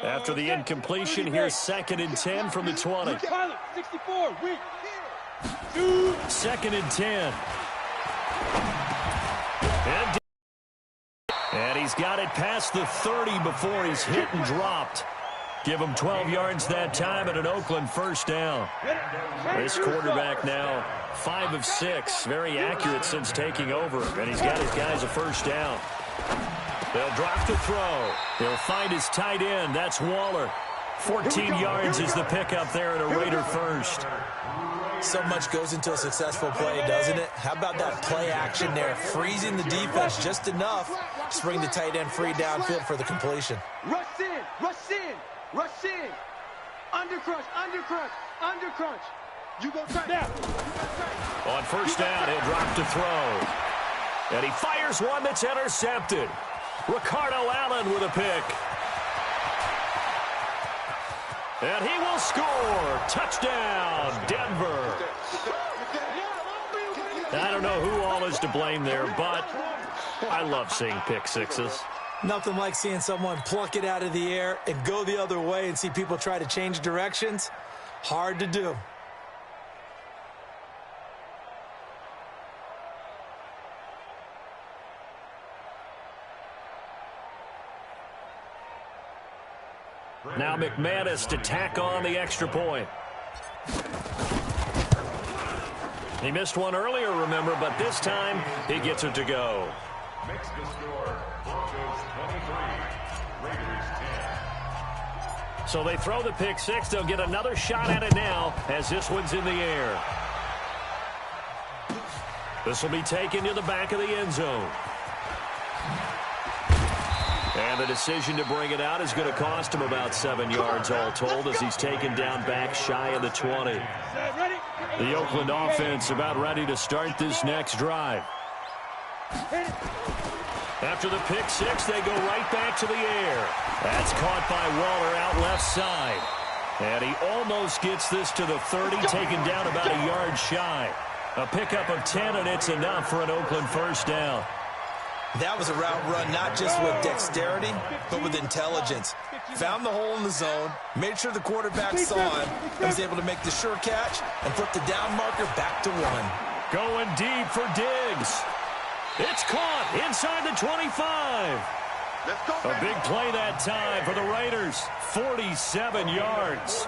Speaker 6: After the incompletion, here's 2nd and 10 from the 20.
Speaker 8: 64, weak.
Speaker 6: 2nd and 10. And he's got it past the 30 before he's hit and dropped. Give him 12 yards that time and an Oakland first down. This quarterback now 5 of 6. Very accurate since taking over. And he's got his guys a first down. They'll drop the throw. He'll find his tight end. That's Waller. 14 yards is the pickup there at a Raider first.
Speaker 9: So much goes into a successful play, doesn't it? How about that play action there? Freezing the defense just enough to bring the tight end free downfield for the completion.
Speaker 8: Rush in, rush in, rush in. Undercrunch, undercrunch, undercrunch. You go tight now.
Speaker 6: On first down, he'll drop to throw. And he fires one that's intercepted. Ricardo Allen with a pick. And he will score. Touchdown, Denver. I don't know who all is to blame there, but I love seeing pick sixes.
Speaker 9: Nothing like seeing someone pluck it out of the air and go the other way and see people try to change directions. Hard to do.
Speaker 6: Now McManus to tack on the extra point. He missed one earlier, remember, but this time he gets it to go.
Speaker 7: Makes the score. Broncos 23, Raiders 10.
Speaker 6: So they throw the pick six. They'll get another shot at it now as this one's in the air. This will be taken to the back of the end zone. And the decision to bring it out is going to cost him about 7 yards all told as he's taken down back shy of the 20. The Oakland offense about ready to start this next drive. After the pick six, they go right back to the air. That's caught by Waller out left side. And he almost gets this to the 30, taken down about a yard shy. A pickup of 10, and it's enough for an Oakland first down.
Speaker 9: That was a route run not just with dexterity, but with intelligence. Found the hole in the zone, made sure the quarterback saw him, and was able to make the sure catch and put the down marker back to 1.
Speaker 6: Going deep for Diggs. It's caught inside the 25. A big play that time for the Raiders. 47 yards.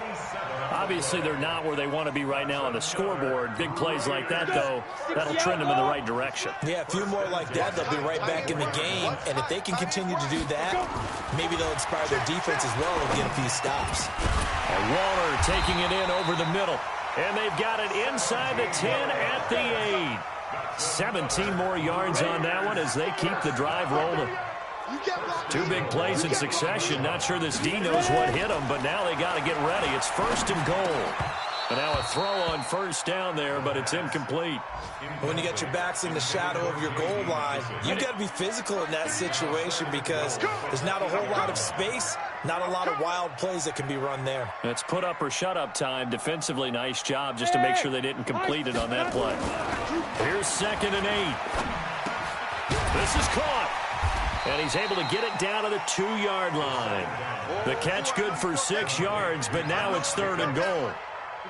Speaker 6: Obviously, they're not where they want to be right now on the scoreboard. Big plays like that, though, that'll trend them in the right direction.
Speaker 9: Yeah, a few more like that, they'll be right back in the game. And if they can continue to do that, maybe they'll inspire their defense as well and get a few stops.
Speaker 6: And Waller taking it in over the middle. And they've got it inside the 10 at the 8. 17 more yards on that one as they keep the drive rolling. 2 big plays in succession. Not sure this D knows what hit them, but now they got to get ready. It's 1st and goal. And now a throw on first down there, but it's incomplete.
Speaker 9: When you get your backs in the shadow of your goal line, you've got to be physical in that situation because there's not a whole lot of space, not a lot of wild plays that can be run there.
Speaker 6: It's put up or shut up time. Defensively, nice job just to make sure they didn't complete it on that play. Here's 2nd and 8. This is caught. And he's able to get it down to the 2-yard line. The catch good for 6 yards, but now it's 3rd and goal.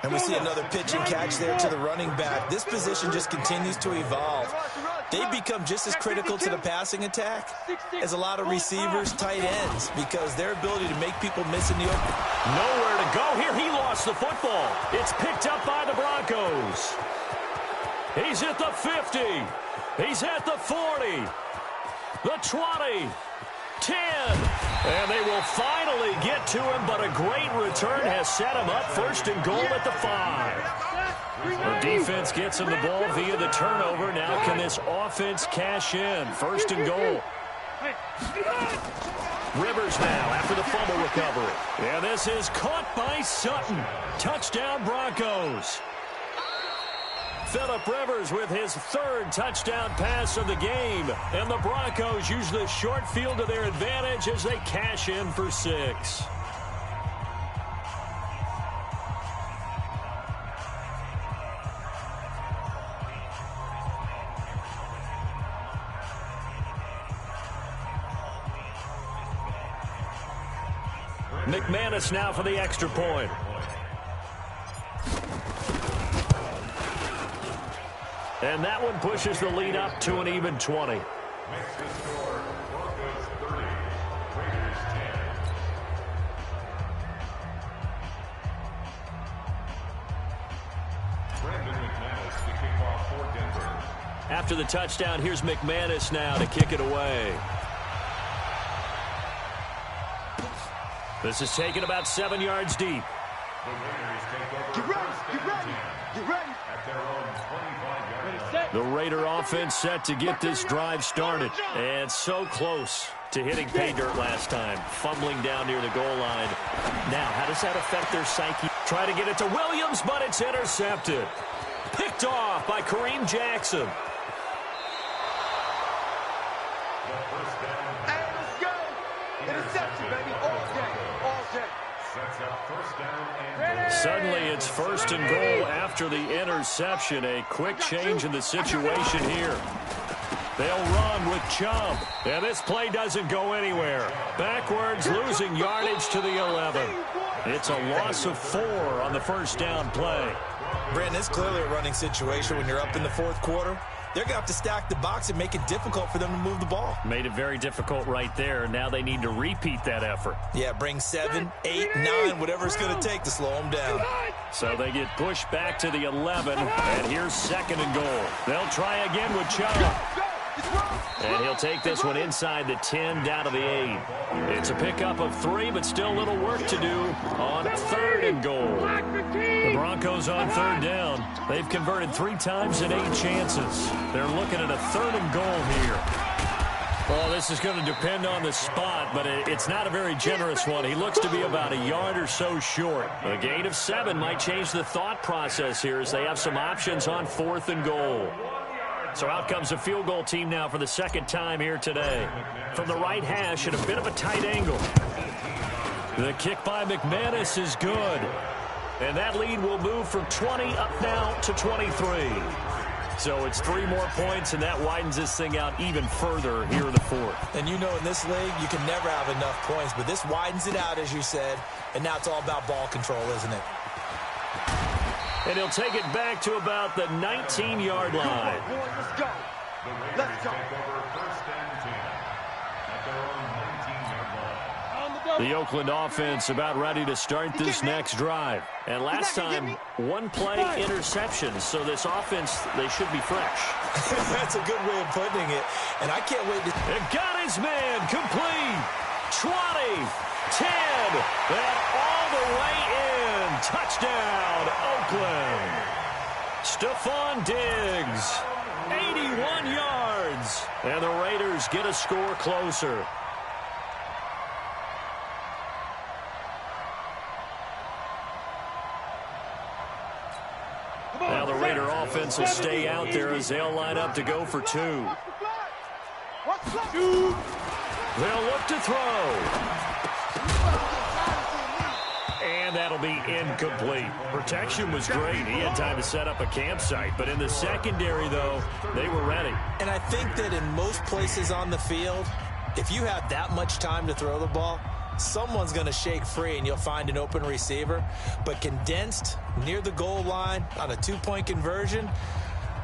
Speaker 9: And we see another pitch and catch there to the running back. This position just continues to evolve. They become just as critical to the passing attack as a lot of receivers, tight ends, because their ability to make people miss in the open.
Speaker 6: Nowhere to go here. He lost the football. It's picked up by the Broncos. He's at the 50. He's at the 40. The 20. 10. And they will finally get to him, but a great return has set him up 1st and goal at the 5. The defense gets him the ball via the turnover. Now can this offense cash in? 1st and goal. Rivers now after the fumble recovery. And this is caught by Sutton. Touchdown Broncos. Phillip Rivers with his 3rd touchdown pass of the game. And the Broncos use the short field to their advantage as they cash in for 6. McManus now for the extra point. And that one pushes the lead up to an even 20. After the touchdown, here's McManus now to kick it away. This is taken about 7 yards deep.
Speaker 8: Get ready, get ready, get ready.
Speaker 6: The Raider offense set to get this drive started. And so close to hitting pay dirt last time. Fumbling down near the goal line. Now, how does that affect their psyche? Try to get it to Williams, but it's intercepted. Picked off by Kareem Jackson.
Speaker 8: Hey, let's go. Interception, baby. All day, all day.
Speaker 6: Suddenly it's 1st and goal after the interception. A quick change in the situation here. They'll run with Chubb. And this play doesn't go anywhere. Backwards, losing yardage to the 11. It's a loss of 4 on the 1st down play.
Speaker 9: Brandon, it's clearly a running situation when you're up in the 4th quarter. They're going to have to stack the box and make it difficult for them to move the ball.
Speaker 6: Made it very difficult right there. Now they need to repeat that effort.
Speaker 9: Yeah, bring 7, 8, 9, whatever it's going to take to slow them down.
Speaker 6: So they get pushed back to the 11, and here's 2nd and goal. They'll try again with Chubb. And he'll take this one inside the 10 down to the 8. It's a pickup of 3, but still a little work to do on 3rd and goal. The Broncos on 3rd down. They've converted 3 times in 8 chances. They're looking at a 3rd and goal here. Well, this is going to depend on the spot, but it's not a very generous one. He looks to be about a yard or so short. A gain of 7 might change the thought process here as they have some options on 4th and goal. So out comes the field goal team now for the 2nd time here today. From the right hash at a bit of a tight angle. The kick by McManus is good. And that lead will move from 20 up now to 23. So it's 3 more points, and that widens this thing out even further here in the 4th.
Speaker 9: And you know in this league, you can never have enough points, but this widens it out, as you said, and now it's all about ball control, isn't it?
Speaker 6: And he'll take it back to about the 19-yard line.
Speaker 8: Let's go. Let's go.
Speaker 6: The Oakland offense about ready to start this next drive. And last time, 1-play interception. So this offense, they should be fresh.
Speaker 9: That's a good way of putting it. And I can't wait to...
Speaker 6: And got his man complete. 20, 10, and all the way in. Touchdown, Oakland. Stephon Diggs, 81 yards. And the Raiders get a score closer. Now the Raider offense will stay out there as they'll line up to go for 2. They'll look to throw. And that'll be incomplete. Protection was great. He had time to set up a campsite. But in the secondary, though, they were ready.
Speaker 9: And I think that in most places on the field, if you have that much time to throw the ball, someone's going to shake free and you'll find an open receiver. But condensed near the goal line on a 2-point conversion,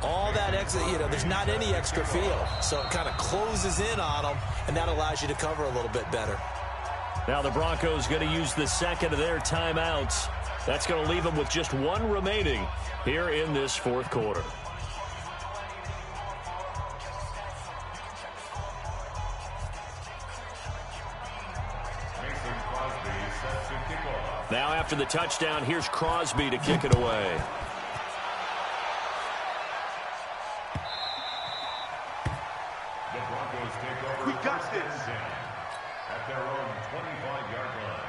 Speaker 9: all that extra, there's not any extra field. So it kind of closes in on them, and that allows you to cover a little bit better.
Speaker 6: Now the Broncos going to use the second of their timeouts. That's going to leave them with just 1 remaining here in this fourth quarter. Now after the touchdown, here's Crosby to kick it away.
Speaker 7: The Broncos take over.
Speaker 8: We got this.
Speaker 7: At their own 25-yard line.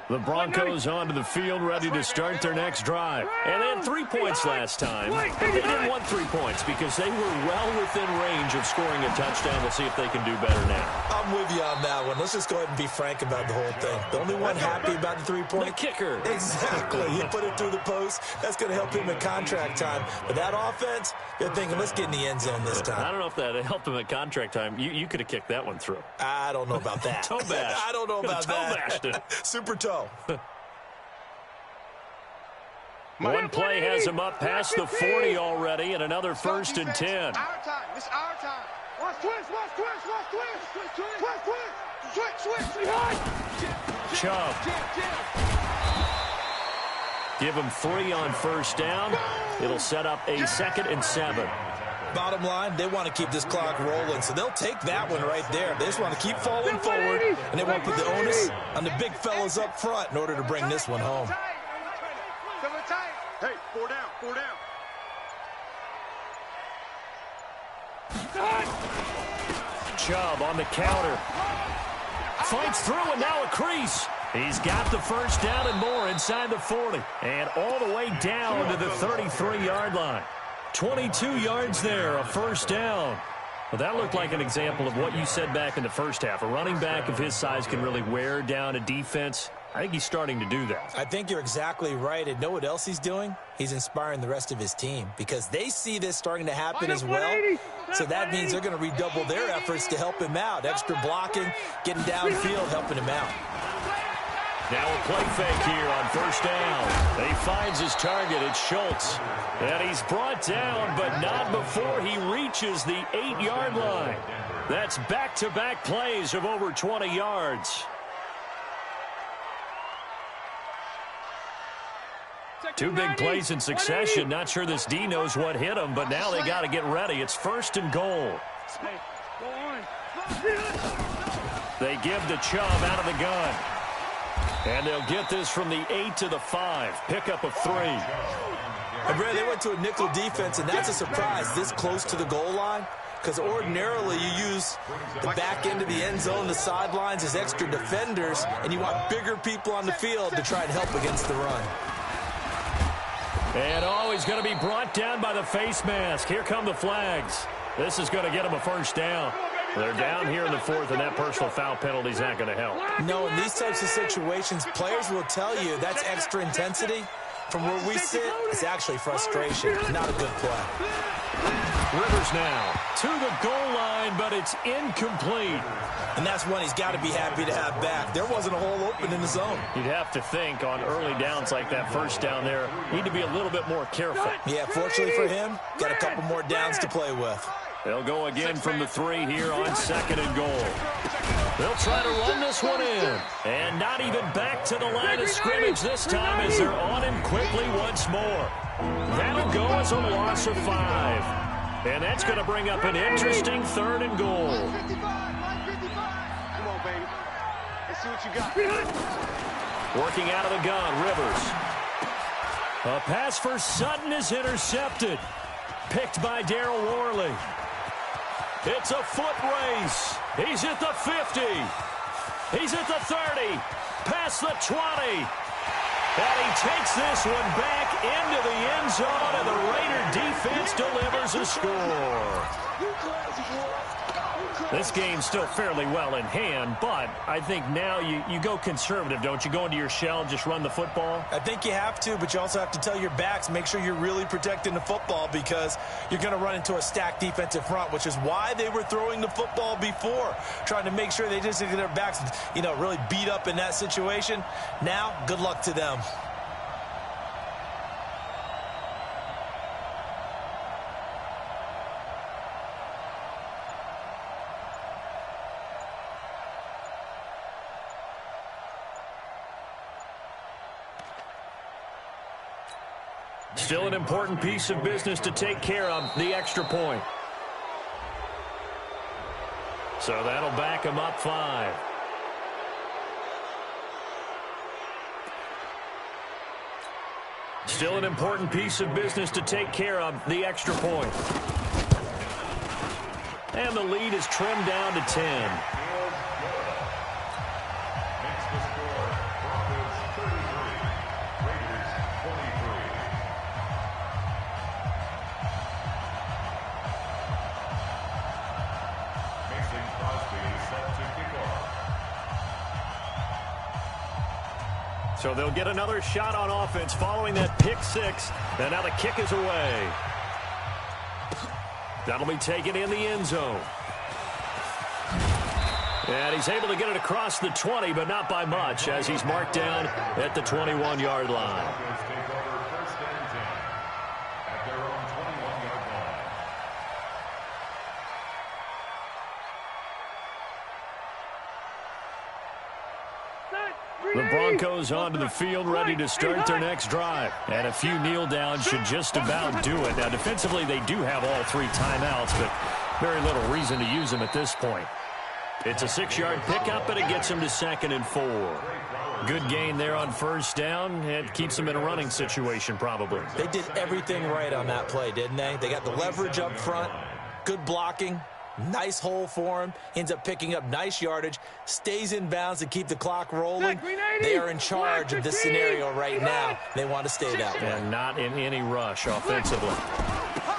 Speaker 6: The Broncos onto the field, ready to start their next drive. And they had 3 points last time. But they didn't want 3 points because they were well within range of scoring a touchdown. We'll see if they can do better now.
Speaker 9: I'm with you on that one. Let's just go ahead and be frank about the whole thing. The only one happy about the 3-point?
Speaker 6: The kicker.
Speaker 9: Exactly. He put it through the post. That's going to help him in contract time. But that offense, they're thinking, let's get in the end zone this time.
Speaker 6: I don't know if that helped him at contract time. You could have kicked that one through.
Speaker 9: I don't know about that.
Speaker 6: Toe bash.
Speaker 9: I don't know about that.
Speaker 6: Toe bashed it.
Speaker 9: Super toe.
Speaker 6: One play has him up past the 40 already, and another 1st and 10.
Speaker 8: Our time. It's our time. Watch twist.
Speaker 6: Chubb. Give him 3 on 1st down. It'll set up a 2nd and 7.
Speaker 9: Bottom line, they want to keep this clock rolling, so they'll take that one right there. They just want to keep falling forward, and they want to put the onus on the big fellas up front in order to bring this one home.
Speaker 8: Hey, 4 down.
Speaker 6: Chubb on the counter. Fights through, and now a crease. He's got the 1st down and more inside the 40. And all the way down to the 33-yard line. 22 yards there, a 1st down. Well, that looked like an example of what you said back in the first half. A running back of his size can really wear down a defense. I think he's starting to do that.
Speaker 9: I think you're exactly right. And know what else he's doing? He's inspiring the rest of his team because they see this starting to happen as well. So that means they're going to redouble their efforts to help him out. Extra blocking, getting downfield, helping him out.
Speaker 6: Now a play fake here on 1st down. He finds his target. It's Schultz. And he's brought down, but not before he reaches the 8-yard line. That's back-to-back plays of over 20 yards. 2 big plays in succession. Not sure this D knows what hit him, but now they got to get ready. It's 1st and goal. They give to Chubb out of the gun. And they'll get this from the 8 to the 5. Pickup of 3.
Speaker 9: And Brad, they went to a nickel defense, and that's a surprise this close to the goal line. Because ordinarily you use the back end of the end zone, the sidelines as extra defenders, and you want bigger people on the field to try and help against the run.
Speaker 6: And he's going to be brought down by the face mask. Here come the flags. This is going to get him a 1st down. They're down here in the 4th, and that personal foul penalty is not going to help.
Speaker 9: No, in these types of situations, players will tell you that's extra intensity. From where we sit, it's actually frustration. Not a good play.
Speaker 6: Rivers now to the goal line, but it's incomplete.
Speaker 9: And that's one he's got to be happy to have back. There wasn't a hole open in the zone.
Speaker 6: You'd have to think on early downs like that 1st down there, need to be a little bit more careful.
Speaker 9: Yeah, fortunately for him, got a couple more downs to play with.
Speaker 6: They'll go again from the 3 here on 2nd and goal. They'll try to run this one in. And not even back to the line of scrimmage this time as they're on him quickly once more. That'll go as a loss of 5. And that's going to bring up an interesting 3rd and goal.
Speaker 8: Come on, baby. Let's see what you got.
Speaker 6: Working out of the gun, Rivers. A pass for Sutton is intercepted. Picked by Daryl Worley. It's a foot race. He's at the 50. He's at the 30. Past the 20. And he takes this one back into the end zone, and the Raider defense delivers a score. This game's still fairly well in hand, but I think now you go conservative, don't you? Go into your shell, just run the football?
Speaker 9: I think you have to, but you also have to tell your backs, make sure you're really protecting the football because you're going to run into a stacked defensive front, which is why they were throwing the football before, trying to make sure they just get their backs, really beat up in that situation. Now, good luck to them.
Speaker 6: Still an important piece of business to take care of, the extra point. So that'll back him up 5. Still an important piece of business to take care of, the extra point. And the lead is trimmed down to 10. So they'll get another shot on offense following that pick 6. And now the kick is away. That'll be taken in the end zone. And he's able to get it across the 20, but not by much, as he's marked down at the 21-yard line. The Broncos onto the field, ready to start their next drive. And a few kneel downs should just about do it. Now, defensively, they do have all 3 timeouts, but very little reason to use them at this point. It's a 6-yard pickup, and it gets them to 2nd and 4. Good gain there on first down. It keeps them in a running situation, probably.
Speaker 9: They did everything right on that play, didn't they? They got the leverage up front, good blocking. Nice hole for him. Ends up picking up nice yardage. Stays in bounds to keep the clock rolling. They are in charge of this scenario right now. They want to stay that way.
Speaker 6: And not in any rush offensively.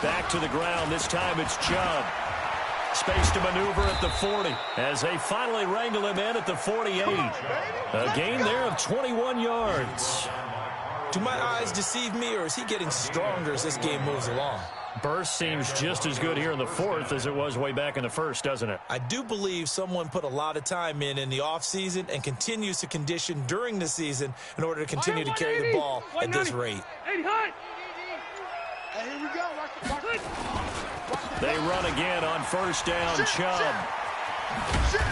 Speaker 6: Back to the ground. This time it's Chubb. Space to maneuver at the 40 as they finally wrangle him in at the 48. A gain there of 21 yards.
Speaker 9: Do my eyes deceive me, or is he getting stronger as this game moves along?
Speaker 6: Burst seems just as good here in the 4th as it was way back in the 1st, doesn't it?
Speaker 9: I do believe someone put a lot of time in the offseason and continues to condition during the season in order to continue to carry the ball at this rate.
Speaker 6: They run again on first down, Chubb.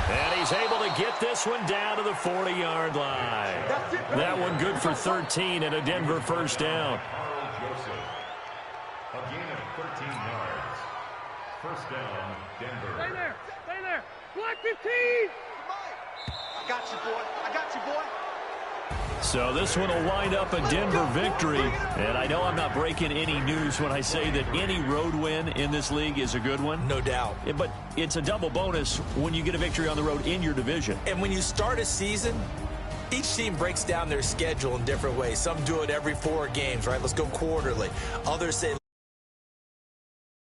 Speaker 6: And he's able to get this one down to the 40-yard line. That one good for 13 and a Denver first down.
Speaker 7: A gain of 13 yards. First down, Denver.
Speaker 8: Stay there. Stay there. Black 15. I got you, boy. I got you, boy.
Speaker 6: So this one will wind up a Denver victory. And I know I'm not breaking any news when I say that any road win in this league is a good one.
Speaker 9: No doubt.
Speaker 6: But it's a double bonus when you get a victory on the road in your division.
Speaker 9: And when you start a season, each team breaks down their schedule in different ways. Some do it every 4 games, right? Let's go quarterly. Others say